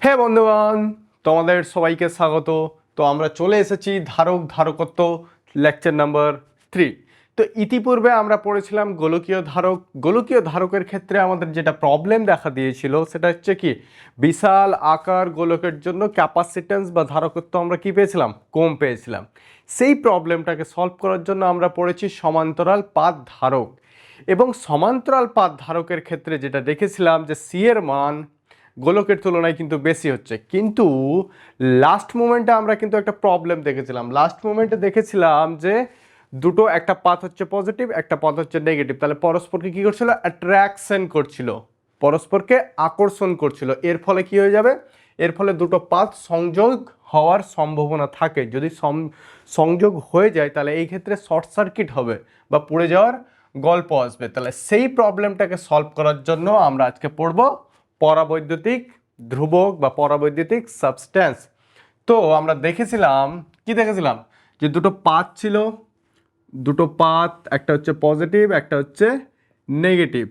হে বন্ধুগণ, তোমাদের সবাইকে স্বাগত। তো আমরা চলে এসেছি ধারকত্ব লেকচার নাম্বার 3। তো ইতিপূর্বে আমরা পড়েছিলাম গোলকীয় ধারকের ক্ষেত্রে আমাদের যেটা প্রবলেম দেখা দিয়েছিল সেটা হচ্ছে কি, বিশাল আকার গোলকের জন্য ক্যাপাসিট্যান্স বা ধারকত্ব আমরা কি পেয়েছিলাম, কম পেয়েছিলাম। সেই প্রবলেমটাকে সলভ করার জন্য আমরা পড়েছি সমান্তরাল পাত ধারক। এবং সমান্তরাল পাত ধারকের ক্ষেত্রে যেটা দেখেছিলাম যে সি এর মান গোলকের তুলনায় কিন্তু বেশি হচ্ছে, কিন্তু লাস্ট মোমেন্টে আমরা কিন্তু একটা প্রবলেম দেখেছিলাম যে দুটো, একটা পাথ হচ্ছে পজিটিভ, একটা পাথ হচ্ছে নেগেটিভ, তাহলে পরস্পরকে কি করছিল, অ্যাট্রাকশন করছিল, পরস্পরকে আকর্ষণ করছিল। এর ফলে কি হয়ে যাবে, এর ফলে দুটো পাথ সংযোগ হওয়ার সম্ভাবনা থাকে। যদি সংযোগ হয়ে যায় তাহলে এই ক্ষেত্রে শর্ট সার্কিট হবে বা পুড়ে যাওয়ার গল্প আসবে। তাহলে সেই প্রবলেমটাকে সলভ করার জন্য আমরা আজকে পড়ব পরাবৈদ্যুতিক ধ্রুবক বা পরাবৈদ্যুতিক সাবস্ট্যান্স। তো আমরা দেখেছিলাম যে দুটো পাথ ছিল, একটা হচ্ছে পজিটিভ, একটা হচ্ছে নেগেটিভ।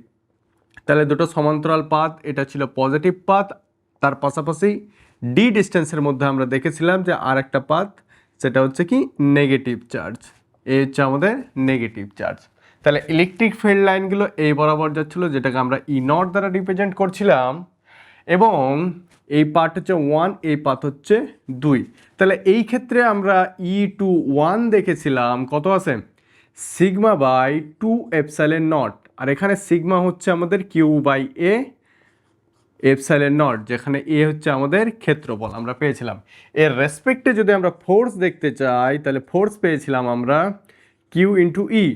তাহলে দুটো সমান্তরাল পাথ, এটা ছিল পজিটিভ পাথ, তার পাশাপাশি ডি ডিস্টেন্সের মধ্যে আমরা দেখেছিলাম যে আর একটা পাথ, সেটা হচ্ছে কি নেগেটিভ চার্জ। এই হচ্ছে আমাদের নেগেটিভ চার্জ। তাহলে ইলেকট্রিক ফিল্ড লাইনগুলো এই বরাবর যাচ্ছিলো, যেটাকে আমরা ই নট দ্বারা রিপ্রেজেন্ট করছিলাম, এবং এই পার্ট হচ্ছে 1, এই পাথ হচ্ছে 2। তাহলে এই ক্ষেত্রে আমরা E21 দেখেছিলাম কত আছে, সিগমা বাই 2 এপসাইলন নট, আর এখানে সিগমা হচ্ছে আমাদের Q by A epsilon naught, যেখানে এ হচ্ছে আমাদের ক্ষেত্রফল আমরা পেয়েছিলাম। এর রেসপেক্টে যদি আমরা ফোর্স দেখতে চাই তাহলে ফোর্স পেয়েছিলাম আমরা কিউ ইন্টু ই,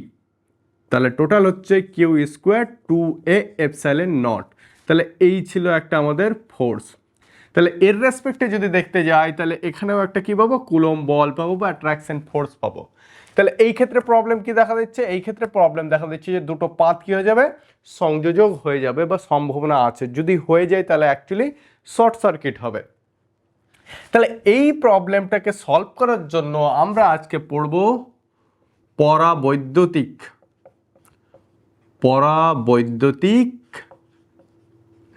তাহলে টোটাল হচ্ছে Q square 2a epsilon naught. তাহলে এই ছিল একটা আমাদের ফোর্স। তাহলে এর রেসপেক্টে যদি দেখতে যাই তাহলে এখানেও একটা কি পাবো, কুলম্ব বল পাবো বা অ্যাট্রাকশন ফোর্স পাবো। তাহলে এই ক্ষেত্রে প্রবলেম কি দেখা দিচ্ছে, এই ক্ষেত্রে প্রবলেম দেখা দিচ্ছে যে দুটো পাথ কি হয়ে যাবে, সংযোজক হয়ে যাবে বা সম্ভাবনা আছে। যদি হয়ে যায় তাহলে অ্যাকচুয়ালি শর্ট সার্কিট হবে। তাহলে এই প্রবলেমটাকে সলভ করার জন্য আমরা আজকে পড়ব পরাবৈদ্যুতিক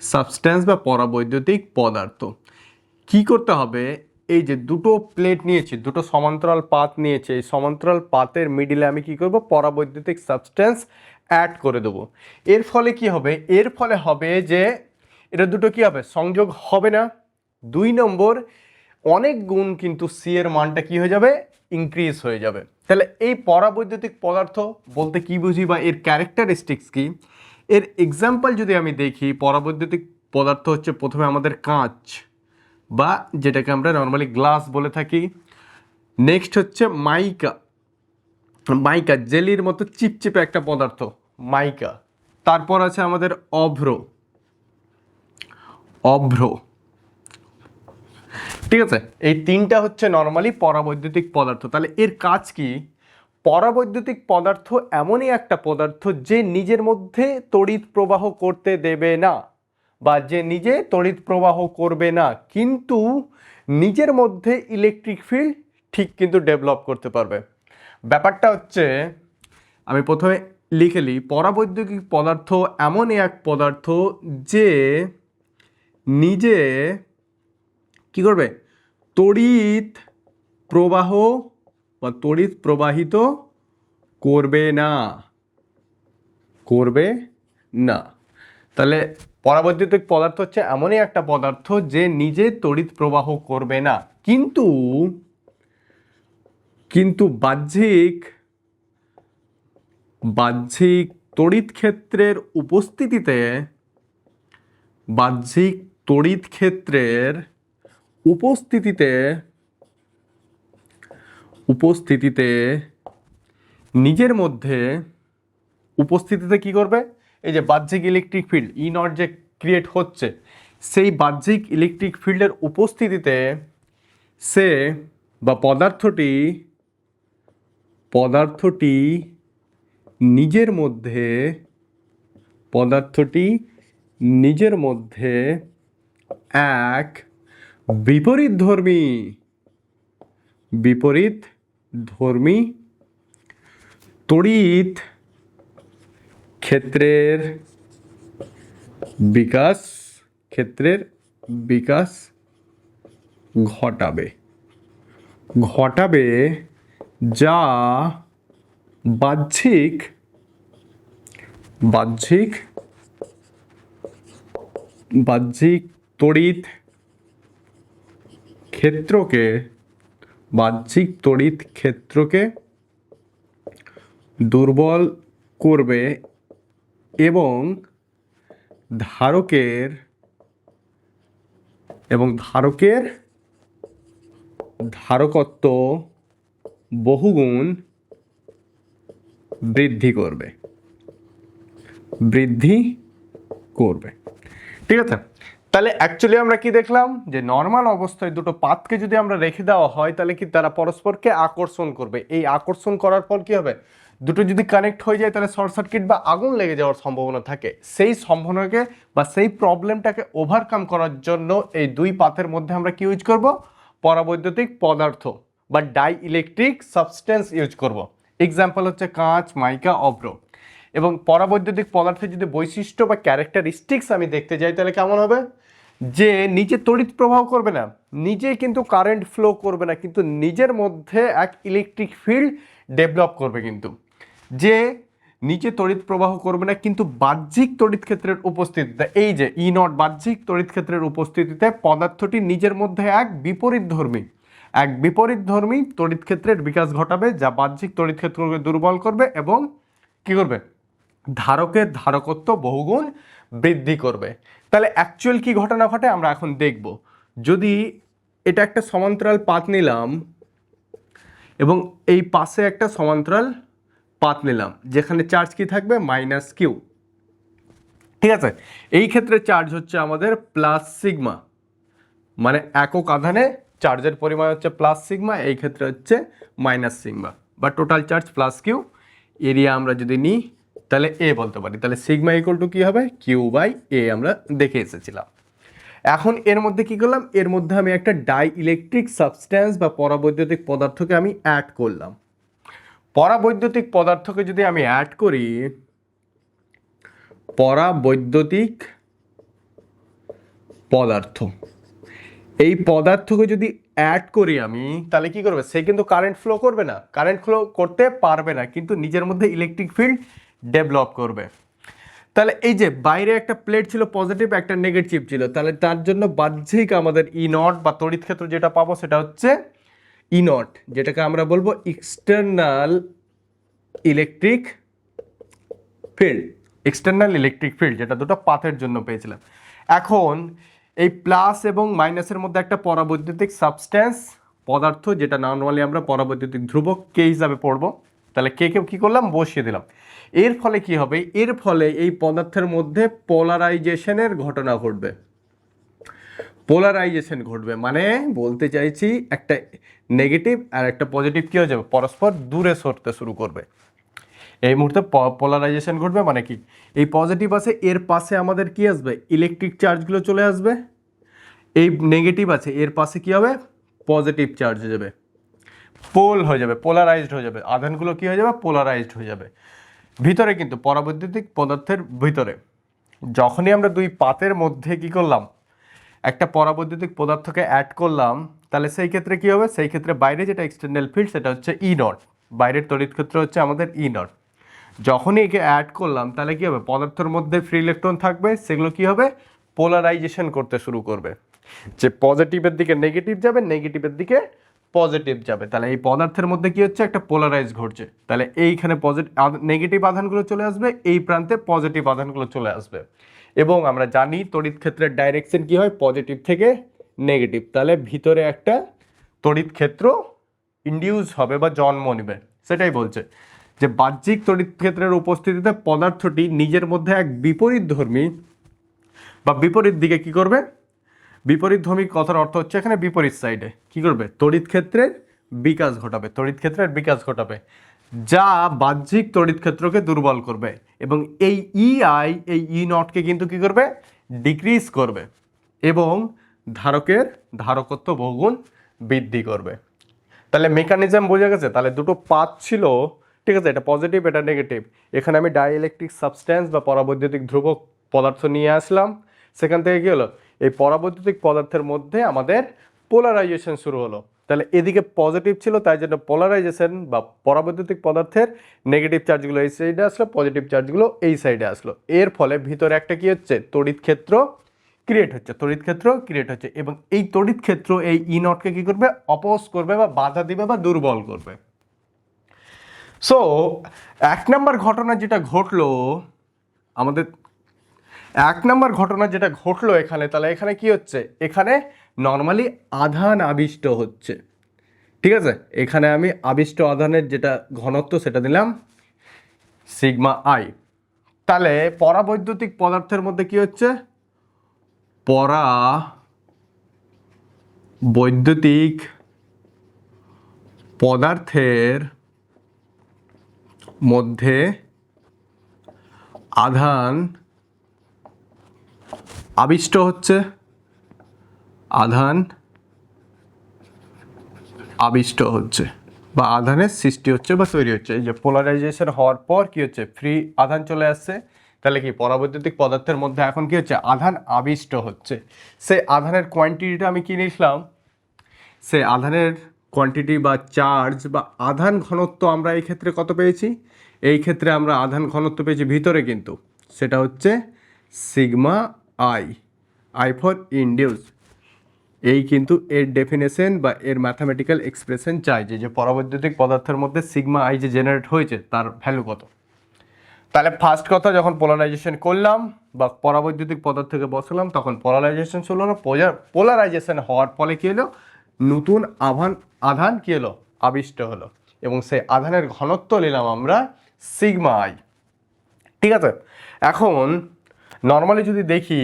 সাবস্ট্যান্স বা পরাবৈদ্যুতিক পদার্থ। কি করতে হবে, এই যে দুটো প্লেট নিয়েছি, দুটো সমান্তরাল পাত নিয়েছি, এই সমান্তরাল পাতের মিডিলে আমি কি করব, পরাবৈদ্যুতিক সাবস্ট্যান্স অ্যাড করে দেবো। এর ফলে কি হবে, এর ফলে হবে যে এটা দুটো কি হবে, সংযোগ হবে না। 2 নম্বর, অনেক গুণ কিন্তু সি এর মানটা কি হয়ে যাবে, ইনক্রিজ হয়ে যাবে। তাহলে এই পরাবৈদ্যুতিক পদার্থ বলতে কি বুঝি বা এর ক্যারেক্টারিস্টিক্স কি, এর এক্সাম্পল যদি আমি দেখি, পরাবৈদ্যুতিক পদার্থ হচ্ছে প্রথমে আমাদের কাঁচ বা যেটাকে আমরা নর্মালি গ্লাস বলে থাকি। নেক্সট হচ্ছে মাইকা জেলির মতো চিপচিপে একটা পদার্থ, মাইকা। তারপর আছে আমাদের অভ্র। ঠিক আছে, এই তিনটা হচ্ছে নর্মালি পরাবৈদ্যুতিক পদার্থ। তাহলে এর কাজ কি, পরাবৈদ্যুতিক পদার্থ এমনই একটা পদার্থ যে নিজের মধ্যে তড়িৎ প্রবাহ করতে দেবে না, বা যে নিজে তড়িৎ প্রবাহ করবে না, কিন্তু নিজের মধ্যে ইলেকট্রিক ফিল্ড ঠিক কিন্তু ডেভেলপ করতে পারবে। ব্যাপারটা হচ্ছে, আমি প্রথমে লিখে নিই, পরাবৈদ্যুতিক পদার্থ এমনই এক পদার্থ যে নিজে কি করবে, তড়িৎ প্রবাহ বা তড়িৎ প্রবাহিত করবে না। তাহলে পরাবৈদ্যুতিক পদার্থ হচ্ছে এমনই একটা পদার্থ যে নিজে তড়িৎ প্রবাহ করবে না, কিন্তু বাহ্যিক তড়িৎ ক্ষেত্রের উপস্থিতিতে নিজের মধ্যে কি করবে, এই যে বাহ্যিক ইলেকট্রিক ফিল্ড ই নট যে ক্রিয়েট হচ্ছে, সেই বাহ্যিক ইলেকট্রিক ফিল্ডের উপস্থিতিতে সে বা পদার্থটি নিজের মধ্যে এক বিপরীতধর্মী তড়িৎ ক্ষেত্রের বিকাশ ঘটাবে ঘটাবে যা বাহ্যিক বাহ্যিক বাহ্যিক তড়িৎ ক্ষেত্রকে বাহ্যিক তড়িৎ ক্ষেত্রকে দুর্বল করবে এবং ধারকের ধারকত্ব বহুগুণ বৃদ্ধি করবে ঠিক আছে। তাহলে অ্যাকচুয়ালি আমরা কি দেখলাম যে নর্মাল অবস্থায় দুটো পাতকে যদি আমরা রেখে দেওয়া হয় তাহলে কি তারা পরস্পরকে আকর্ষণ করবে। এই আকর্ষণ করার ফল কি হবে, দুটো যদি কানেক্ট হয়ে যায় তাহলে শর্ট সার্কিট বা আগুন লেগে যাওয়ার সম্ভাবনা থাকে। সেই সম্ভাবনাকে বা সেই প্রবলেমটাকে ওভারকাম করার জন্য এই দুই পাতের মধ্যে আমরা কি ইউজ করব, পরাবৈদ্যুতিক পদার্থ বা ডাই ইলেকট্রিক সাবস্টেন্স ইউজ করব। এক্সাম্পল হচ্ছে কাঁচ, মাইকা, অভ্র। এবং পরাবৈদ্যুতিক পদার্থের যদি বৈশিষ্ট্য বা ক্যারেক্টারিস্টিক্স আমি দেখতে যাই তাহলে কেমন হবে, যে নিজে তড়িৎ প্রবাহ করবে না, নিজে কিন্তু কারেন্ট ফ্লো করবে না, কিন্তু নিজের মধ্যে এক ইলেকট্রিক ফিল্ড ডেভেলপ করবে। কিন্তু যে নিচে তড়িৎ প্রবাহ করবে না কিন্তু বাহ্যিক তড়িৎ ক্ষেত্রের উপস্থিতিতে, এই যে ই নট বাহ্যিক তড়িৎ ক্ষেত্রের উপস্থিতিতে পদার্থটি নিজের মধ্যে এক বিপরীতধর্মী তড়িৎ ক্ষেত্রের বিকাশ ঘটাবে যা বাহ্যিক তড়িৎ ক্ষেত্রকে দুর্বল করবে এবং কি করবে, ধারকের ধারকত্ব বহুগুণ বৃদ্ধি করবে। তাহলে অ্যাকচুয়াল কি ঘটনা ঘটে আমরা এখন দেখব। যদি এটা একটা সমান্তরাল পাত নিলাম এবং এই পাশে একটা সমান্তরাল পাত নিলাম যেখানে চার্জ কি থাকবে, মাইনাস কিউ। ঠিক আছে, এই ক্ষেত্রে চার্জ হচ্ছে আমাদের প্লাস সিগমা, মানে একক আধানে চার্জের পরিমাণ হচ্ছে প্লাস সিগমা, এই ক্ষেত্রে হচ্ছে মাইনাস সিগমা, বা total charge plus Q. Area আমরা যদি নিই তাহলে এ বলতে পারি, তাহলে সিগমা ইকুয়াল টু কি হবে, কিউ বাই এ আমরা দেখে এসেছিলাম। এখন এর মধ্যে কি করলাম, এর মধ্যে আমি একটা ডাই ইলেকট্রিক সাবস্ট্যান্স বা পরাবৈদ্যুতিক পদার্থকে আমি অ্যাড করলাম। পরাবৈদ্যুতিক পদার্থকে যদি আমি অ্যাড করি, পরাবৈদ্যুতিক পদার্থ, এই পদার্থকে যদি অ্যাড করি আমি, তাহলে কি করবে, সে কিন্তু কারেন্ট ফ্লো করবে না, কারেন্ট ফ্লো করতে পারবে না, কিন্তু নিজের মধ্যে ইলেকট্রিক ফিল্ড ডেভেলপ করবে। তাহলে এই যে বাইরে একটা প্লেট ছিল পজিটিভ, একটা নেগেটিভ ছিল, তাহলে তার জন্য বাহ্যিক আমাদের ই নট বা তড়িৎ ক্ষেত্র যেটা পাবো সেটা হচ্ছে ই নট, যেটাকে আমরা বলবো এক্সটার্নাল ইলেকট্রিক ফিল্ড, যেটা দুটো পাথের জন্য পেয়েছিলাম। এখন এই প্লাস এবং মাইনাসের মধ্যে একটা পরাবৈদ্যুতিক সাবস্ট্যান্স পদার্থ, যেটা নর্মালি আমরা পরাবৈদ্যুতিক ধ্রুবক কে হিসাবে পড়বো, তাহলে কে কি করলাম, বসিয়ে দিলাম। এর ফলে কি হবে, এর ফলে এই পদার্থের মধ্যে পোলারাইজেশনের ঘটনা ঘটবে। পোলারাইজেশন ঘটবে মানে বলতে চাইছি একটা নেগেটিভ আর একটা পজিটিভ কি হয়ে যাবে, পরস্পর দূরে সরতে শুরু করবে। এই মুহূর্তে পোলারাইজেশন ঘটবে মানে কি, এই পজিটিভ আছে এর পাশে আমাদের কি আসবে, ইলেকট্রিক চার্জগুলো চলে আসবে, এই নেগেটিভ আছে এর পাশে কি হবে, পজিটিভ চার্জ হয়ে যাবে, পোল হয়ে যাবে, পোলারাইজড হয়ে যাবে, আধানগুলো কি হয়ে যাবে, পোলারাইজড হয়ে যাবে। ভিতরে কিন্তু পরাবৈদ্যুতিক পদার্থের ভিতরে যখনই আমরা দুই পাতের মধ্যে কি করলাম, একটা পরাবৈদ্যুতিক পদার্থকে অ্যাড করলাম, তাহলে সেই ক্ষেত্রে কি হবে, সেই ক্ষেত্রে বাইরে যেটা এক্সটার্নাল ফিল্ড সেটা হচ্ছে ই নট, বাইরের তড়িৎ ক্ষেত্র হচ্ছে আমাদের ই নট। যখনই একে অ্যাড করলাম তাহলে কি হবে, পদার্থের মধ্যে ফ্রি ইলেকট্রন থাকবে, সেগুলো কি হবে, পোলারাইজেশন করতে শুরু করবে, যে পজিটিভের দিকে নেগেটিভ যাবে, নেগেটিভের দিকে পজিটিভ যাবে। তাহলে এই পদার্থের মধ্যে কি হচ্ছে, একটা পোলারাইজ ঘটছে। তাহলে এইখানে নেগেটিভ আধানগুলো চলে আসবে, এই প্রান্তে পজিটিভ আধানগুলো চলে আসবে। এবং আমরা জানি তড়িৎ ক্ষেত্রের ডাইরেকশন কি হয়, পজিটিভ থেকে নেগেটিভ। তাহলে ভিতরে একটা তড়িৎ ক্ষেত্র ইন্ডিউস হবে বা জন্ম নেবে, সেটাই বলছে যে বাহ্যিক তড়িৎ ক্ষেত্রের উপস্থিতিতে পদার্থটি নিজের মধ্যে এক বিপরীতধর্মী বা বিপরীত দিকে কি করবে, বিপরীতধর্মী কথার অর্থ হচ্ছে এখানে বিপরীত সাইডে কি করবে, তড়িৎ ক্ষেত্রের বিকাশ ঘটাবে, যা বাহ্যিক তড়িৎ ক্ষেত্রকে দুর্বল করবে। এবং এই এই ই নটকে কিন্তু কি করবে, ডিক্রিজ করবে এবং ধারকের ধারকত্ব বহুগুণ বৃদ্ধি করবে। তাহলে মেকানিজম বোঝা গেছে। তাহলে দুটো পাত ছিল, ঠিক আছে, এটা পজিটিভ এটা নেগেটিভ, এখানে আমি ডাইইলেকট্রিক সাবস্ট্যান্স বা পরাবৈদ্যুতিক ধ্রুবক পদার্থ নিয়ে আসলাম, সেখান থেকে কি হলো, এই পরাবৈদ্যুতিক পদার্থের মধ্যে আমাদের পোলারাইজেশন শুরু হলো। তাহলে এদিকে পজিটিভ ছিল, তাই জন্য পোলারাইজেশন বা পরাবৈদ্যুতিক পদার্থের নেগেটিভ চার্জগুলো এই সাইডে আসলো, পজিটিভ চার্জগুলো এই সাইডে আসলো। এর ফলে ভিতরে একটা কি হচ্ছে, তড়িৎ ক্ষেত্র ক্রিয়েট হচ্ছে, তড়িৎ ক্ষেত্র ক্রিয়েট হচ্ছে, এবং এই তড়িৎ ক্ষেত্র এই ই নটকে কি করবে, অপোজ করবে বা বাধা দিবে বা দুর্বল করবে। সো 1 নম্বর ঘটনা যেটা ঘটলো আমাদের, 1 নম্বর ঘটনা যেটা ঘটলো এখানে, তাহলে এখানে কি হচ্ছে, এখানে নর্মালি আধান আবিষ্ট হচ্ছে। ঠিক আছে, এখানে আমি আবিষ্ট আধানের যেটা ঘনত্ব সেটা দিলাম সিগমা আই। তাহলে পরাবৈদ্যুতিক পদার্থের মধ্যে কি হচ্ছে, পরাবৈদ্যুতিক পদার্থের মধ্যে আধান আবিষ্ট হচ্ছে, আধান আবিষ্ট হচ্ছে বা আধানের সৃষ্টি হচ্ছে বা তৈরি হচ্ছে। এই যে পোলারাইজেশন হওয়ার পর কি হচ্ছে, ফ্রি আধান চলে আসছে। তাহলে কি পরাবৈদ্যুতিক পদার্থের মধ্যে এখন কি হচ্ছে, আধান আবিষ্ট হচ্ছে। সেই আধানের কোয়ান্টিটিটা আমি কি লিখলাম, সেই আধানের কোয়ান্টিটি বা চার্জ বা আধান ঘনত্ব আমরা এই ক্ষেত্রে কত পেয়েছি, এই ক্ষেত্রে আমরা আধান ঘনত্ব পেয়েছি ভিতরে, কিন্তু সেটা হচ্ছে sigma I, I for induce. এই কিন্তু এর ডেফিনেশন বা এর ম্যাথামেটিক্যাল এক্সপ্রেশন চাই যে পরাবৈদ্যুতিক পদার্থের মধ্যে সিগমা আই যে জেনারেট হয়েছে তার ভ্যালু কত। তাহলে ফার্স্ট কথা, যখন পোলারাইজেশন করলাম বা পরাবৈদ্যুতিক পদার্থকে বসালাম, তখন পোলারাইজেশন শুরু হলো। পোলারাইজেশন হওয়ার ফলে কী হলো, নতুন আধান কী হলো, আবিষ্ট হলো, এবং সেই আধানের ঘনত্ব নিলাম আমরা সিগমা আই। ঠিক আছে, এখন নর্মালি যদি দেখি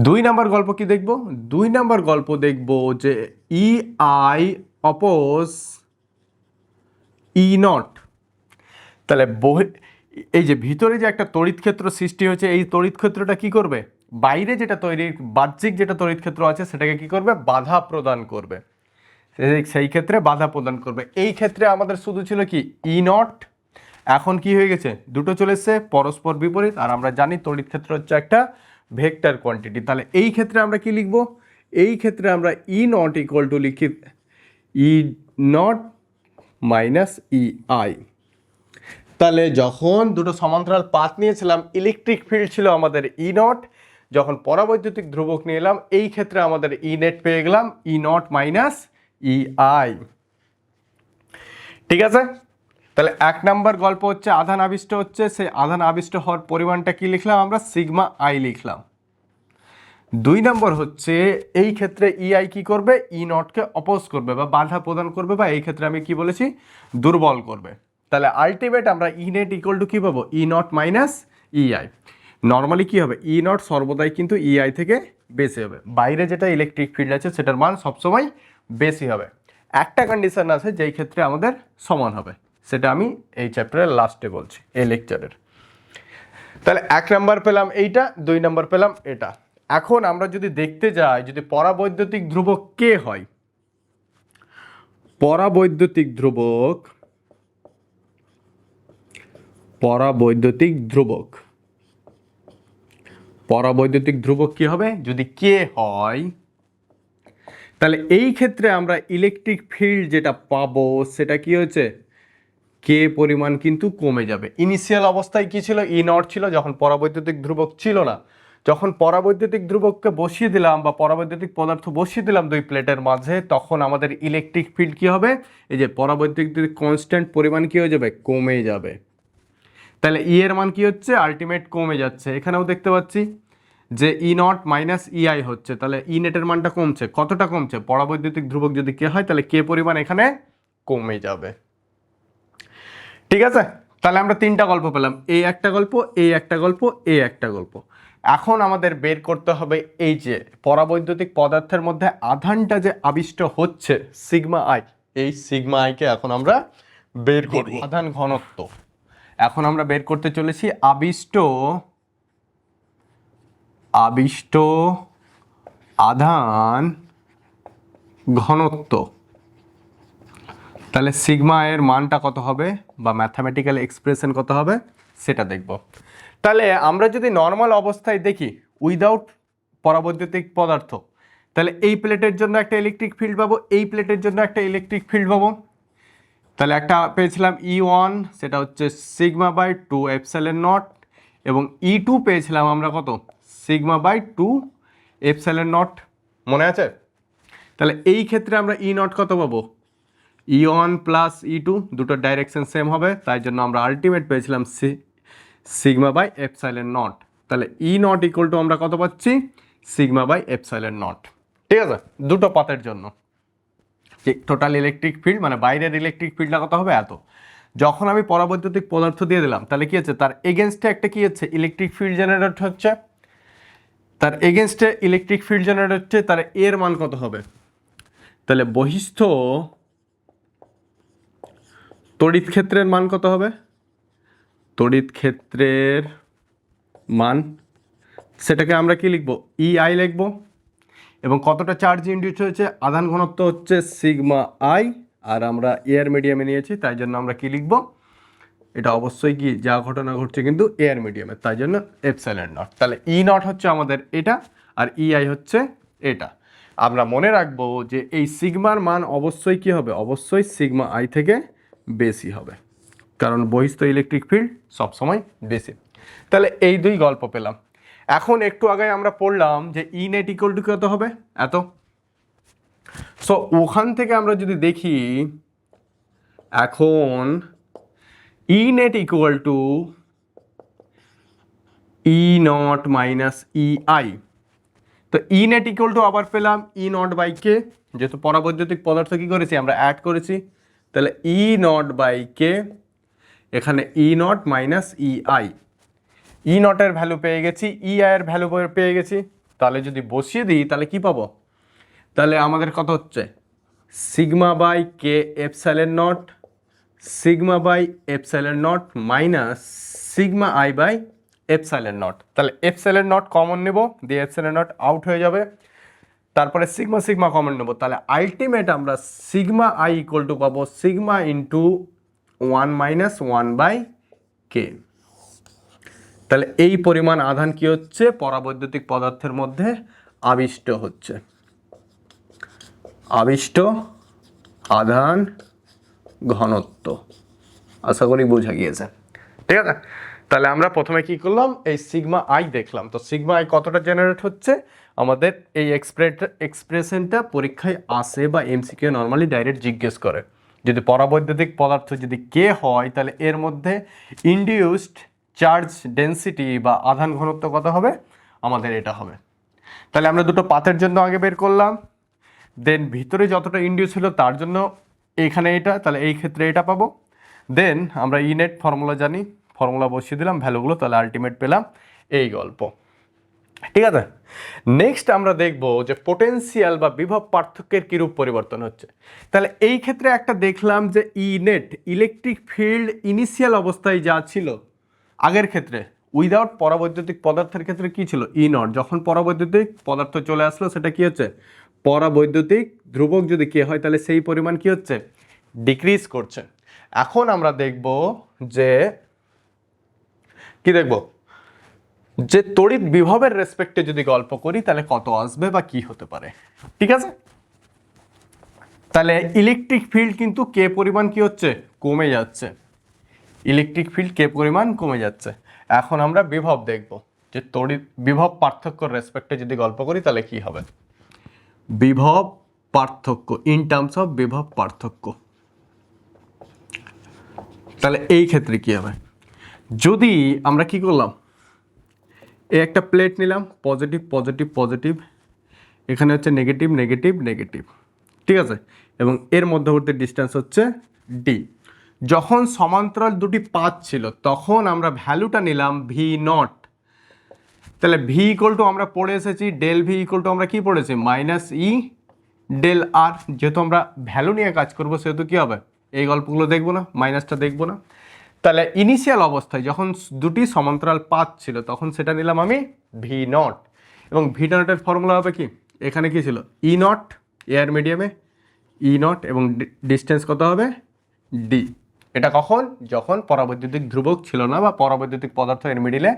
2 নম্বর গল্প কি দেখব, 2 নম্বর গল্প দেখব যে E I oppose E not. তাহলে এই যে ভিতরে যে একটা তড়িৎ ক্ষেত্র সৃষ্টি হয়েছে, এই তড়িৎ ক্ষেত্রটা কি করবে, বাইরে যেটা তৈরি বাহ্যিক যেটা তড়িৎ ক্ষেত্র আছে সেটাকে কি করবে, বাধা প্রদান করবে। সেই ক্ষেত্রে বাধা প্রদান করবে। এই ক্ষেত্রে আমাদের শুধু ছিল কি ই নট, এখন কি হয়ে গেছে, দুটো চলে এসছে পরস্পর বিপরীত। আর আমরা জানি তড়িৎ ক্ষেত্র হচ্ছে একটা ভেক্টর কোয়ান্টিটি। তাহলে এই ক্ষেত্রে আমরা কি লিখব, এই ক্ষেত্রে আমরা ই নট ইকুয়াল টু লিখি ই নট মাইনাস ই আই। তাহলে যখন দুটো সমান্তরাল পাথ নিয়েছিলাম, ইলেকট্রিক ফিল্ড ছিল আমাদের ই নট, যখন পরাবৈদ্যুতিক ধ্রুবক নিয়ে এলাম, এই ক্ষেত্রে আমাদের ই নেট পেয়ে গেলাম ই নট মাইনাস ই আই। ঠিক আছে, তাহলে 1 নম্বর গল্প হচ্ছে আধান আবিষ্ট হচ্ছে, সেই আধান আবিষ্ট হওয়ার পরিমাণটা কি লিখলাম আমরা, সিগমা আই লিখলাম। 2 নম্বর হচ্ছে এই ক্ষেত্রে ই আই কি করবে, ই নটকে অপোজ করবে বা বাধা প্রদান করবে, বা এই ক্ষেত্রে আমি কি বলেছি, দুর্বল করবে। তাহলে আলটিমেট আমরা ই নেট ইকুয়াল টু কী পাবো, E naught minus E I. Normally কী হবে, ই নট সর্বদাই কিন্তু ই আই থেকে বেশি হবে, বাইরে যেটা ইলেকট্রিক ফিল্ড আছে সেটার মান সবসময় বেশি হবে। একটা কন্ডিশন আছে যেই ক্ষেত্রে আমাদের সমান হবে, সেটা আমি এই চ্যাপ্টারের লাস্টে বলছি, এই লেকচারের। তাহলে 1 নম্বর পেলাম এইটা, 2 নম্বর পেলাম এটা। এখন আমরা যদি দেখতে যাই, যদি পরাবৈদ্যুতিক ধ্রুবক কে হয়, পরাবৈদ্যুতিক ধ্রুবক, পরাবৈদ্যুতিক ধ্রুবক, পরাবৈদ্যুতিক ধ্রুবক কি হবে, যদি কে হয়, তাহলে এই ক্ষেত্রে আমরা ইলেকট্রিক ফিল্ড যেটা পাবো সেটা কি হচ্ছে, কে পরিমাণ কিন্তু কমে যাবে। ইনিশিয়াল অবস্থায় কি ছিল, ই নট ছিল, যখন পরাবৈদ্যুতিক ধ্রুবক ছিল না। যখন পরাবৈদ্যুতিক ধ্রুবককে বসিয়ে দিলাম বা পরাবৈদ্যুতিক পদার্থ বসিয়ে দিলাম দুই প্লেটের মাঝে, তখন আমাদের ইলেকট্রিক ফিল্ড কি হবে, এই যে পরাবৈদ্যুতিক কনস্ট্যান্ট পরিমাণ কি হয়ে যাবে, কমে যাবে। তাহলে ই এর মান কি হচ্ছে, আলটিমেট কমে যাচ্ছে। এখানেও দেখতে পাচ্ছি যে ই নট মাইনাস ই আই হচ্ছে, তাহলে ই নেটের মানটা কমছে। কতটা কমছে, পরাবৈদ্যুতিক ধ্রুবক যদি কে হয় তাহলে কে পরিমাণ এখানে কমে যাবে। ঠিক আছে, তাহলে আমরা 3টা গল্প পেলাম, এই একটা গল্প, এই একটা গল্প, এই একটা গল্প। এখন আমাদের বের করতে হবে এই যে পরাবৈদ্যুতিক পদার্থের মধ্যে আধানটা যে আবিষ্ট হচ্ছে সিগমা আই, এই সিগমা আইকে এখন আমরা বের করব, আধান ঘনত্ব। এখন আমরা বের করতে চলেছি আবিষ্ট আধান ঘনত্ব। তাহলে সিগমা এর মানটা কত হবে বা ম্যাথামেটিক্যাল এক্সপ্রেশন কত হবে সেটা দেখব। তাহলে আমরা যদি নর্মাল অবস্থায় দেখি উইদাউট পরাবৈদ্যুতিক পদার্থ, তাহলে এই প্লেটের জন্য একটা ইলেকট্রিক ফিল্ড পাবো, এই প্লেটের জন্য একটা ইলেকট্রিক ফিল্ড পাবো। তাহলে একটা পেয়েছিলাম E1, সেটা হচ্ছে সিগমা বাই 2 এপসাইলন নট, এবং E2 পেয়েছিলাম আমরা কত, সিগমা বাই 2 এপসাইলন নট, মনে আছে? তাহলে এই ক্ষেত্রে আমরা E নট কত পাবো, E1 প্লাস E2, দুটো ডাইরেকশন সেম হবে, তাই জন্য আমরা আলটিমেট পেয়েছিলাম সিগমা বাই এপসাইলন নট। তাহলে E নট ইকুয়াল টু আমরা কত পাচ্ছি, সিগমা বাই এপসাইলন নট। ঠিক আছে, দুটো পাতের জন্য যে টোটাল ইলেকট্রিক ফিল্ড মানে বাইরের ইলেকট্রিক ফিল্ডটা কত হবে, এত। যখন আমি পরাবৈদ্যুতিক পদার্থ দিয়ে দিলাম, তাহলে কি হচ্ছে, তার এগেনস্টে একটা কি হচ্ছে, ইলেকট্রিক ফিল্ড জেনারেট হচ্ছে, তার এগেনস্টে ইলেকট্রিক ফিল্ড জেনারেট হচ্ছে, তার এর মান কত হবে, তাহলে বহিস্থ তড়িৎ ক্ষেত্রের মান কত হবে, তড়িৎ ক্ষেত্রের মান সেটাকে আমরা কি লিখবো, EI লিখবো, এবং কতটা চার্জ ইন্ডিউস হয়েছে, আধান ঘনত্ব হচ্ছে সিগমা আই, আর আমরা এয়ার মিডিয়ামে নিয়েছি, তাই জন্য আমরা কি লিখবো, এটা অবশ্যই কি যা ঘটনা ঘটছে কিন্তু এয়ার মিডিয়ামে, তাই জন্য এপসাইলন নট। তাহলে E নট হচ্ছে আমাদের এটা, আর EI হচ্ছে এটা। আমরা মনে রাখবো যে এই সিগমার মান অবশ্যই কি হবে, অবশ্যই সিগমা আই থেকে বেশি হবে, কারণ বহিস্থ ইলেকট্রিক ফিল্ড সবসময় বেশি। তাহলে এই দুই গল্প পেলাম। এখন একটু আগে আমরা পড়লাম যে ই নেট ইকুয়াল টু কত হবে, এত। সো ওখান থেকে আমরা যদি দেখি, এখন E net equal to E naught minus EI। তো ই নেট ইকুয়াল টু আবার পেলাম ই নট বাই কে, যেহেতু পরাবৈদ্যুতিক পদার্থ কি করেছি আমরা অ্যাড করেছি, তাহলে ই নট বাই কে, এখানে E naught minus EI। E নটের ভ্যালু পেয়ে গেছি, EI এর ভ্যালু পেয়ে গেছি, তাহলে যদি বসিয়ে দিই তাহলে কি পাবো, তাহলে আমাদের কত হচ্ছে, sigma by K epsilon naught, sigma by epsilon naught minus sigma I by epsilon naught. তাহলে এপসাইলন নট কমন নেব, দিয়ে এপসাইলন নট আউট হয়ে যাবে, তারপরে সিগমা সিগমা কমন নেব, তাহলে আলটিমেট আমরা সিগমা আই ইকুয়াল টু পাবো sigma into 1 minus 1 by K. তাহলে এই পরিমাণ আধান কি হচ্ছে, পরাবৈদ্যুতিক পদার্থের মধ্যে আবিষ্ট হচ্ছে, আবিষ্ট আধান ঘনত্ব। আশা করি বোঝা গিয়েছে, ঠিক আছে। তাহলে আমরা প্রথমে কি করলাম, এই সিগমা আই দেখলাম, তো সিগমা আই কতটা জেনারেট হচ্ছে, আমাদের এই এক্সপ্রেশনটা পরীক্ষায় আসে বা এমসিকিউ নর্মালি ডাইরেক্ট জিজ্ঞেস করে, যদি পরাবৈদ্যুতিক পদার্থ যদি কে হয়, তাহলে এর মধ্যে ইনডিউসড চার্জ ডেন্সিটি বা আধান ঘনত্ব কত হবে, আমাদের এটা হবে। তাহলে আমরা দুটো পাতের জন্য আগে বের করলাম, দেন ভিতরে যতটা ইনডিউস হলো তার জন্য এখানে এটা, তাহলে এই ক্ষেত্রে এটা পাবো। দেন আমরা ইনেট ফর্মুলা জানি, ফর্মুলা বসিয়ে দিলাম ভ্যালুগুলো, তাহলে আলটিমেট পেলাম এই গল্প, ঠিক আছে। নেক্সট আমরা দেখব যে পোটেনশিয়াল বা বিভব পার্থক্যের কিরূপ পরিবর্তন হচ্ছে। তাহলে এই ক্ষেত্রে একটা দেখলাম যে ই নেট ইলেকট্রিক ফিল্ড ইনিশিয়াল অবস্থায় যা ছিল আগের ক্ষেত্রে, উইদাউট পরাবৈদ্যুতিক পদার্থের ক্ষেত্রে কি ছিল, ই নট। যখন পরাবৈদ্যুতিক পদার্থ চলে আসলো, সেটা কি হচ্ছে, পরাবৈদ্যুতিক ধ্রুবক যদি কে হয়, তাহলে সেই পরিমাণ কি হচ্ছে, ডিক্রিজ করছে। এখন আমরা দেখব যে কি দেখব, যে তড়িৎ বিভবের রেসপেক্টে যদি গল্প করি তাহলে কত আসবে বা কি হতে পারে, ঠিক আছে। তাহলে ইলেকট্রিক ফিল্ড কিন্তু কে পরিমাণ কি হচ্ছে, কমে যাচ্ছে, ইলেকট্রিক ফিল্ড কে পরিমাণ কমে যাচ্ছে। এখন আমরা বিভব দেখব, যে তড়িৎ বিভব পার্থক্যর রেসপেক্টে যদি গল্প করি তাহলে কি হবে, বিভব পার্থক্য ইন টার্মস অফ বিভব পার্থক্য। তাহলে এই ক্ষেত্রে কি হবে, যদি আমরা কি করলাম, এই একটা প্লেট নিলাম, পজিটিভ পজিটিভ পজিটিভ, এখানে হচ্ছে নেগেটিভ নেগেটিভ নেগেটিভ, ঠিক আছে, এবং এর মধ্যবর্তী ডিস্টেন্স হচ্ছে ডি। যখন সমান্তরাল দুটি পাত ছিল তখন আমরা ভ্যালুটা নিলাম ভি নট। তাহলে ভি ইকুয়াল টু আমরা পড়ে এসেছি ডেল ভি ইকুয়াল টু আমরা কি পড়েছি, মাইনাস ই ডেল আর। যেহেতু আমরা ভ্যালু নিয়ে কাজ করবো সেহেতু কি হবে, এই গল্পগুলো দেখবো না, মাইনাসটা দেখবো না। তাহলে ইনিশিয়াল অবস্থায় যখন দুটি সমান্তরাল পাত ছিল তখন সেটা নিলাম আমি ভি নট, এবং ভি নটের ফর্মুলা হবে কি, এখানে কি ছিল ই নট, এয়ার মিডিয়ামে ই নট, এবং ডিস্টেন্স কত হবে ডি। এটা কখন, যখন পরাবৈদ্যুতিক ধ্রুবক ছিল না বা পরাবৈদ্যুতিক পদার্থ এর মিডিলে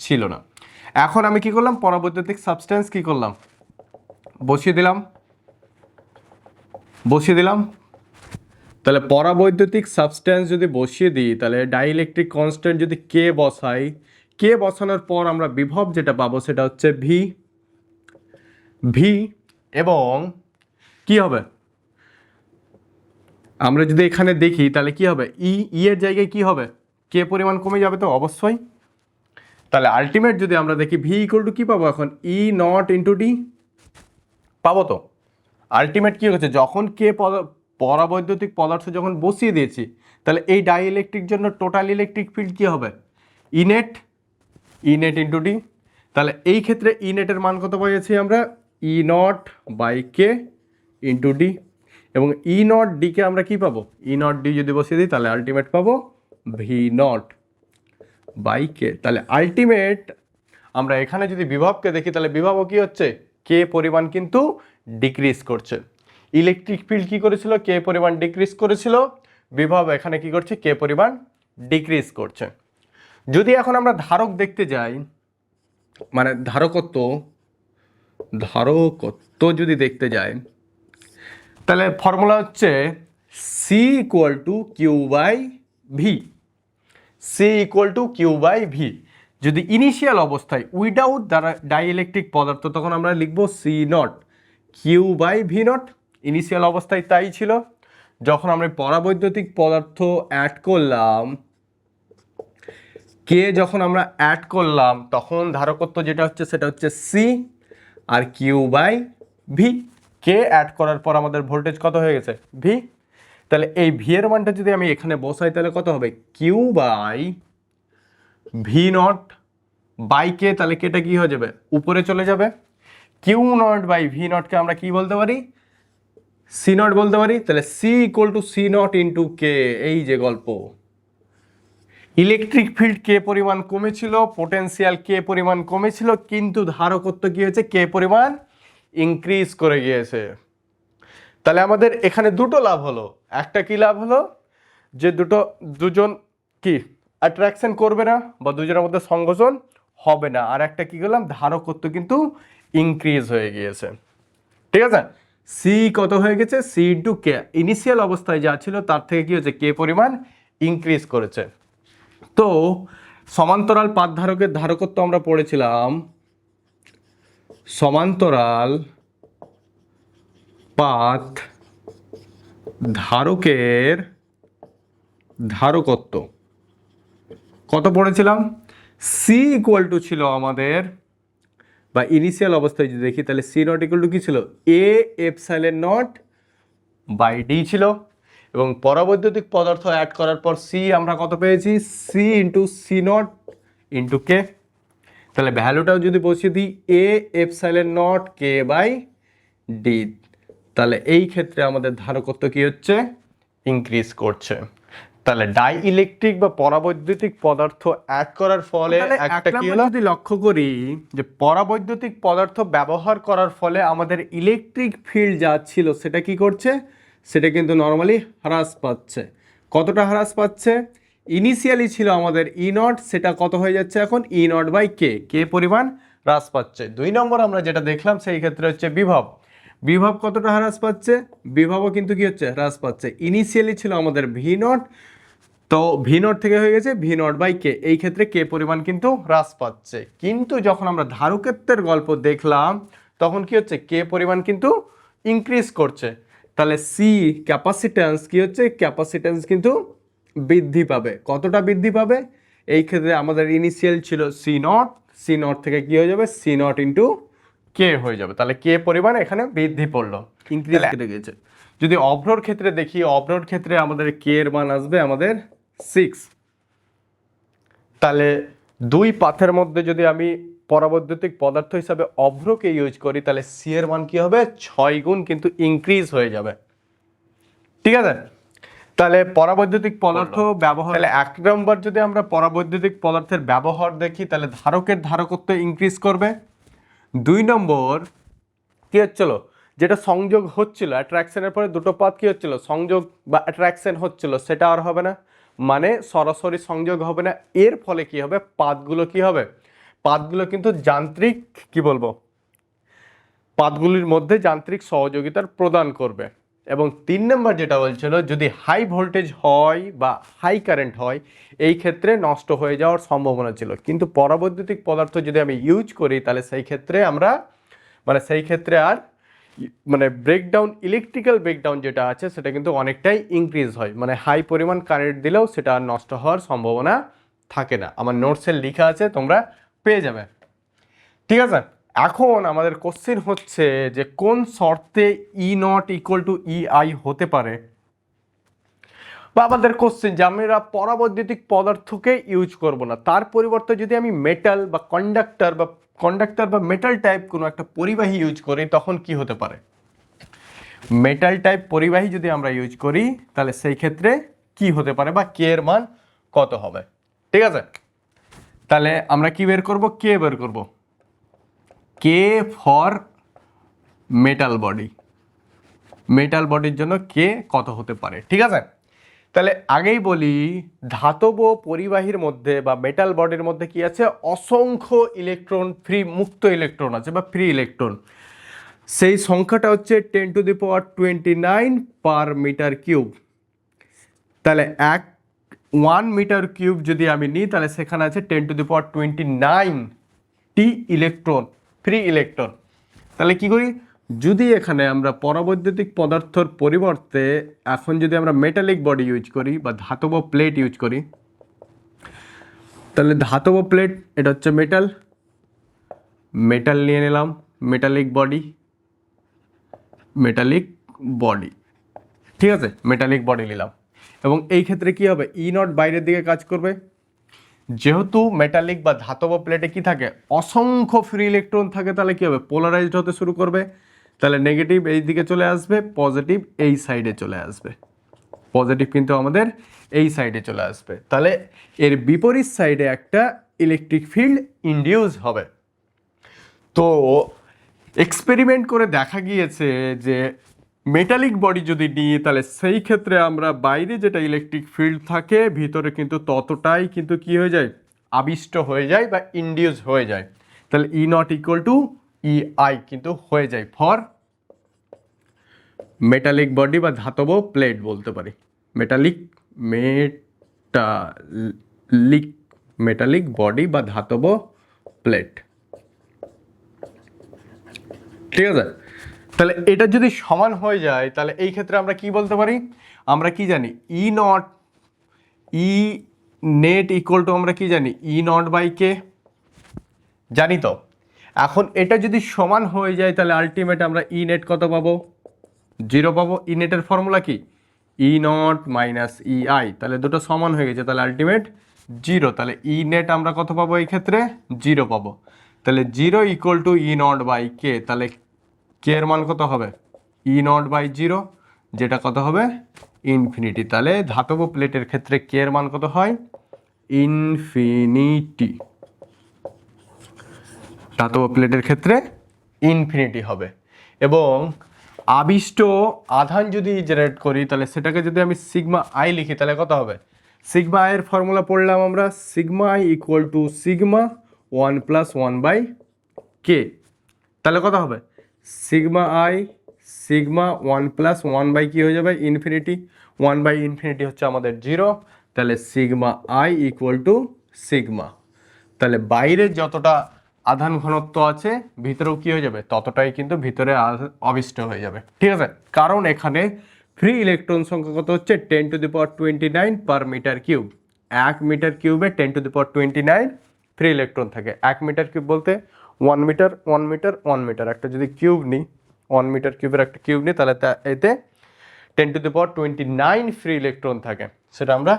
ছিল না। এখন আমি কি করলাম, পরাবৈদ্যুতিক সাবস্টেন্স কি করলাম, বসিয়ে দিলাম। তাহলে পরাবৈদ্যুতিক সাবস্ট্যান্স যদি বসিয়ে দিই, তাহলে ডাইইলেকট্রিক কনস্ট্যান্ট যদি কে বসাই, কে বসানোর পর আমরা বিভব যেটা পাবো সেটা হচ্ছে ভি এবং কি হবে, আমরা যদি এখানে দেখি তাহলে কি হবে, ই এর জায়গায় কি হবে, কে পরিমাণ কমে যাবে তো অবশ্যই। তাহলে আলটিমেট যদি আমরা দেখি ভি ইকুয়াল টু কি পাবো এখন, ই নট ইন্টু ডি পাবো তো। আলটিমেট কি হচ্ছে, যখন কে পরাবৈদ্যুতিক পদার্থ যখন বসিয়ে দিয়েছি, তাহলে এই ডাইইলেকট্রিক জন্য টোটাল ইলেকট্রিক ফিল্ড কি হবে, ইনেট ইন্টু ডি। তাহলে এই ক্ষেত্রে ইনেটের মান কত পেয়েছি আমরা, E naught by K into D, এবং ই নট ডিকে আমরা কি পাবো, ই নট ডি যদি বসিয়ে দিই তাহলে আলটিমেট পাবো ভি নট বাই কে। তাহলে আলটিমেট আমরা এখানে যদি বিভবকে দেখি, তাহলে বিভবও কি হচ্ছে, কে পরিমাণ কিন্তু ডিক্রিজ করছে। ইলেকট্রিক ফিল্ড কি করেছিল, কে পরিমাণ ডিক্রিজ করেছিল, বিভব এখানে কি করছে, কে পরিমাণ ডিক্রিজ করছে। যদি এখন আমরা ধারক দেখতে যাই, মানে ধারকত্ব যদি দেখতে যাই, তাহলে ফর্মুলা হচ্ছে C equal to Q by V. C equal to Q by V. যদি ইনিশিয়াল অবস্থায় উইদাউট দ্বারা ডাইইলেকট্রিক পদার্থ, তখন আমরা লিখবো C naught Q by V naught. Initial অবস্থায় তাই ছিল। যখন আমরা পরাবৈদ্যুতিক পদার্থ অ্যাড করলাম, কে যখন আমরা অ্যাড করলাম, তখন ধারকত্ব যেটা হচ্ছে সেটা হচ্ছে সি আর Q by V. K add করার পর আমাদের ভোল্টেজ কত হয়ে গেছে, ভি। তাহলে এই ভি এর মানটা যদি আমি এখানে বসাই, তাহলে কত হবে, Q by V naught by K. তাহলে কেটা কি হয়ে যাবে, উপরে চলে যাবে। কিউ নট বাই ভি নটকে আমরা কি বলতে পারি, সি নট বলতে পারি। তাহলে C equal to C naught into K. এই যে গল্প, ইলেকট্রিক ফিল্ড কে পরিমাণ কমেছিল, পোটেনশিয়াল কে পরিমাণ কমেছিল, কিন্তু ধারকত্ব কি হয়েছে, কে পরিমাণ ইনক্রিজ করে গিয়েছে। তাহলে আমাদের এখানে দুটো লাভ হলো। একটা কি লাভ হলো, যে দুজন কি অ্যাট্রাকশন করবে না বা দুজনের মধ্যে সংঘর্ষণ হবে না। আর একটা কি করলাম, ধারকত্ব কিন্তু ইনক্রিজ হয়ে গিয়েছে। ঠিক আছে, সি কত হয়ে গেছে, সি ইন্টু কে। ইনিশিয়াল অবস্থায় যা ছিল তার থেকে কি হচ্ছে, কে পরিমাণ ইনক্রিজ করেছে। তো সমান্তরাল পাত ধারকের ধারকত্ব আমরা পড়েছিলাম, সমান্তরাল পাত ধারকের ধারকত্ব কত পড়েছিলাম, সি ইকুয়াল টু ছিল আমাদের, বা ইনিশিয়াল অবস্থায় যদি দেখি তাহলে সি নট ইকুয়াল টু কি ছিল, A epsilon naught by D ছিল। এবং পরাবৈদ্যুতিক পদার্থ অ্যাড করার পর সি আমরা কত পেয়েছি, C into C naught into K. তাহলে ভ্যালুটাও যদি বসিয়ে দিই, A epsilon naught K by D, তাহলে এই ক্ষেত্রে আমাদের ধারকত্ব কি হচ্ছে, ইনক্রিজ করছে। তাহলে ডাই ইলেকট্রিক বা পরাবৈদ্যুতিক পদার্থ অ্যাড করার ফলে একটা কি হলো, যদি লক্ষ্য করি যে পরাবৈদ্যুতিক পদার্থ ব্যবহার করার ফলে আমাদের ইলেকট্রিক ফিল্ড যা ছিল সেটা কি করছে, সেটা কিন্তু নর্মালি হ্রাস পাচ্ছে। কতটা হ্রাস পাচ্ছে, ইনিশিয়ালি ছিল আমাদের ই নট, সেটা কত হয়ে যাচ্ছে এখন, ই নট বাই কে। কে পরিমাণ হ্রাস পাচ্ছে। 2 নম্বর আমরা যেটা দেখলাম সেই ক্ষেত্রে হচ্ছে বিভব কতটা হ্রাস পাচ্ছে, বিভবও কিন্তু কি হচ্ছে, হ্রাস পাচ্ছে। ইনিশিয়ালি ছিল আমাদের ভি নট, তো ভি নট থেকে হয়ে গেছে ভি নট বাই কে। এই ক্ষেত্রে কে পরিমাণ কিন্তু হ্রাস পাচ্ছে। কিন্তু যখন আমরা ধারকত্বের গল্প দেখলাম, তখন কি হচ্ছে, কে পরিমাণ কিন্তু ইনক্রিজ করছে। তাহলে সি ক্যাপাসিট্যান্স কি হচ্ছে, ক্যাপাসিট্যান্স কিন্তু বৃদ্ধি পাবে। কতটা বৃদ্ধি পাবে, এই ক্ষেত্রে আমাদের ইনিশিয়াল ছিল সি নট থেকে কি হয়ে যাবে, সি নট ইন্টু কে হয়ে যাবে। তাহলে কে পরিমাণ এখানে বৃদ্ধি পড়লো, ইনক্রিজ কেটে গেছে। যদি অভ্রর ক্ষেত্রে দেখি, অভ্রর ক্ষেত্রে আমাদের কে এর মান আসবে আমাদের 6। তাহলে দুই পাথের মধ্যে যদি আমি পরাবৈদ্যুতিক পদার্থ হিসাবে অভ্রকে ইউজ করি, তাহলে সি এর মান কি হবে, 6 গুণ কিন্তু ইনক্রিজ হয়ে যাবে। ঠিক আছে, তাহলে পরাবৈদ্যুতিক পদার্থ ব্যবহার, তাহলে 1 নম্বর যদি আমরা পরাবৈদ্যুতিক পদার্থের ব্যবহার দেখি, তাহলে ধারকের ধারকত্ব ইনক্রিজ করবে। 2 নম্বর কি হচ্ছিল, যেটা সংযোগ হচ্ছিল অ্যাট্রাকশনের পরে দুটো পাত কি হচ্ছিল, সংযোগ বা অ্যাট্রাকশন হচ্ছিল, সেটা আর হবে না, মানে সরাসরি সংযোগ হবে না। এর ফলে কি হবে, পাতগুলো কি হবে, পাতগুলো কিন্তু যান্ত্রিক কি বলবো, পাতগুলির মধ্যে যান্ত্রিক সহযোগিতার প্রদান করবে। এবং 3 নম্বর যেটা বলছিল, যদি হাই ভোল্টেজ হয় বা হাই কারেন্ট হয় এই ক্ষেত্রে নষ্ট হয়ে যাওয়ার সম্ভাবনা ছিল, কিন্তু পরাবৈদ্যুতিক পদার্থ যদি আমি ইউজ করি তাহলে সেই ক্ষেত্রে আমরা সেই ক্ষেত্রে আর ব্রেকডাউন, ইলেকট্রিক্যাল ব্রেকডাউন যেটা আছে সেটা কিন্তু অনেকটাই ইনক্রিজ হয়, হাই পরিমাণ কারেন্ট দিলেও সেটা আর নষ্ট হওয়ার সম্ভাবনা থাকে না। আমার নোটসে লেখা আছে, তোমরা পেয়ে যাবে। ঠিক আছে, এখন আমাদের কোশ্চেন হচ্ছে যে কোন শর্তে E naught equal to E I হতে পারে, বা আমাদের কোশ্চেন যে আমরা পরাবৈদ্যুতিক পদার্থকে ইউজ করব না, তার পরিবর্তে যদি আমি মেটাল বা কন্ডাক্টর বা মেটাল টাইপ কোনো একটা পরিবাহী ইউজ করি তখন কি হতে পারে। মেটাল টাইপ পরিবাহী যদি আমরা ইউজ করি তাহলে সেই ক্ষেত্রে কি হতে পারে বা কে এর মান কত হবে। ঠিক আছে, তাহলে আমরা কি বের করব, কে বের করব, K for metal body, metal বডির জন্য কে কত হতে পারে। ঠিক আছে, তাহলে আগেই বলি ধাতব পরিবাহীর মধ্যে বা মেটাল বডির মধ্যে কি আছে, অসংখ্য ইলেকট্রন, মুক্ত ইলেকট্রন আছে বা ফ্রি ইলেকট্রন। সেই সংখ্যাটা হচ্ছে 10⁻29 পার মিটার কিউব। তাহলে 1 মিটার কিউব যদি আমি নিই তাহলে সেখানে আছে 10⁻29 টি ইলেকট্রন, ফ্রি ইলেকট্রন। তাহলে কি করি, যদি এখানে আমরা পরাবৈদ্যুতিক পদার্থর পরিবর্তে এখন যদি আমরা মেটালিক বডি ইউজ করি বা ধাতব প্লেট ইউজ করি, তাহলে ধাতব প্লেট এটা হচ্ছে মেটাল নিয়ে নিলাম, মেটালিক বডি, ঠিক আছে, মেটালিক বডি নিলাম। এবং এই ক্ষেত্রে কি হবে, ই নট বাইরের দিকে কাজ করবে, যেহেতু মেটালিক বা ধাতব প্লেটে কি থাকে, অসংখ্য ফ্রি ইলেকট্রন থাকে, তাহলে কি হবে, পোলারাইজড হতে শুরু করবে। তাহলে নেগেটিভ এই দিকে চলে আসবে, পজিটিভ এই সাইডে চলে আসবে, পজিটিভ কিন্তু আমাদের এই সাইডে চলে আসবে। তাহলে এর বিপরীত সাইডে একটা ইলেকট্রিক ফিল্ড ইনডিউস হবে। তো এক্সপেরিমেন্ট করে দেখা গিয়েছে যে মেটালিক বডি যদি নিই তাহলে সেই ক্ষেত্রে আমরা বাইরে যেটা ইলেকট্রিক ফিল্ড থাকে ভিতরে কিন্তু ততটাই কিন্তু কি হয়ে যায়, আবিষ্ট হয়ে যায় বা ইনডিউস হয়ে যায়। তাহলে E naught equal to E I কিন্তু হয়ে যায় ফর মেটালিক বডি বা ধাতব প্লেট বলতে পারি, মেটালিক বডি বা ধাতব প্লেট। ঠিক আছে, তাহলে এটা যদি সমান হয়ে যায় তাহলে এই ক্ষেত্রে আমরা কি বলতে পারি, আমরা কি জানি, ই নেট ইকুয়াল টু আমরা কি জানি, ই নট বাই কে জানি। তো এখন এটা যদি সমান হয়ে যায় তাহলে আলটিমেট আমরা ই নেট কত পাবো, 0 পাবো। ই নেটের ফর্মুলা কি, ই নট মাইনাস ই আই, তাহলে দুটো সমান হয়ে গেছে, তাহলে আলটিমেট 0। তাহলে ই নেট আমরা কত পাবো, এই ক্ষেত্রে 0 পাবো। তাহলে 0 equal to E naught by K, তাহলে কে এর মান কত হবে, ই নট বাই 0, যেটা কত হবে ইনফিনিটি। তাহলে ধাতব প্লেটের ক্ষেত্রে কে এর মান কত হয়, ইনফিনিটি, ধাতব প্লেটের ক্ষেত্রে ইনফিনিটি হবে। এবং আবিষ্ট আধান যদি জেনারেট করি তাহলে সেটাকে যদি আমি সিগমা আই লিখি তাহলে কত হবে, সিগমা আই এর ফর্মুলা পড়লাম আমরা, sigma I equal to sigma 1 + 1 by K. তাহলে কত হবে, সিগমা 1 + 1 বাই কি হয়ে যাবে, ইনফিনিটি। 1 বাই ইনফিনিটি হচ্ছে আমাদের 0, তাহলে sigma I equal to sigma, তাহলে বাইরের যতটা আধান ঘনত্ব আছে ভিতরেও কি হয়ে যাবে, ততটাই কিন্তু ভিতরে অবিষ্ট হয়ে যাবে। ঠিক আছে, কারণ এখানে ফ্রি ইলেকট্রন সংখ্যা কত হচ্ছে 10⁻29 পার মিটার কিউব। 1 মিটার কিউবে 10⁻29 ফ্রি ইলেকট্রন থাকে। 1 মিটার কিউব বলতে 1 মিটার 1 মিটার 1 মিটার, একটা যদি কিউব নিই, 1 মিটার কিউবের একটা কিউব নিই তাহলে এতে 10⁻29 ফ্রি ইলেকট্রন থাকে, সেটা আমরা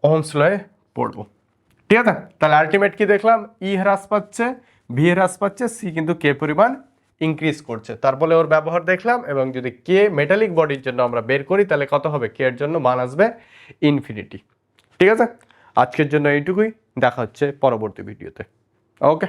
ওহমস লয়ে পড়বো। ঠিক আছে, তাহলে আলটিমেট কি দেখলাম, ই হ্রাস পাচ্ছে, ভি হ্রাস পাচ্ছে, সি কিন্তু কে পরিমাণ ইনক্রিজ করছে, তারপরে ওর ব্যবহার দেখলাম। এবং যদি কে মেটালিক বডির জন্য আমরা বের করি তাহলে কত হবে, কে এর জন্য মান আসবে ইনফিনিটি। ঠিক আছে, আজকের জন্য এইটুকুই, দেখা হচ্ছে পরবর্তী ভিডিওতে। ওকে।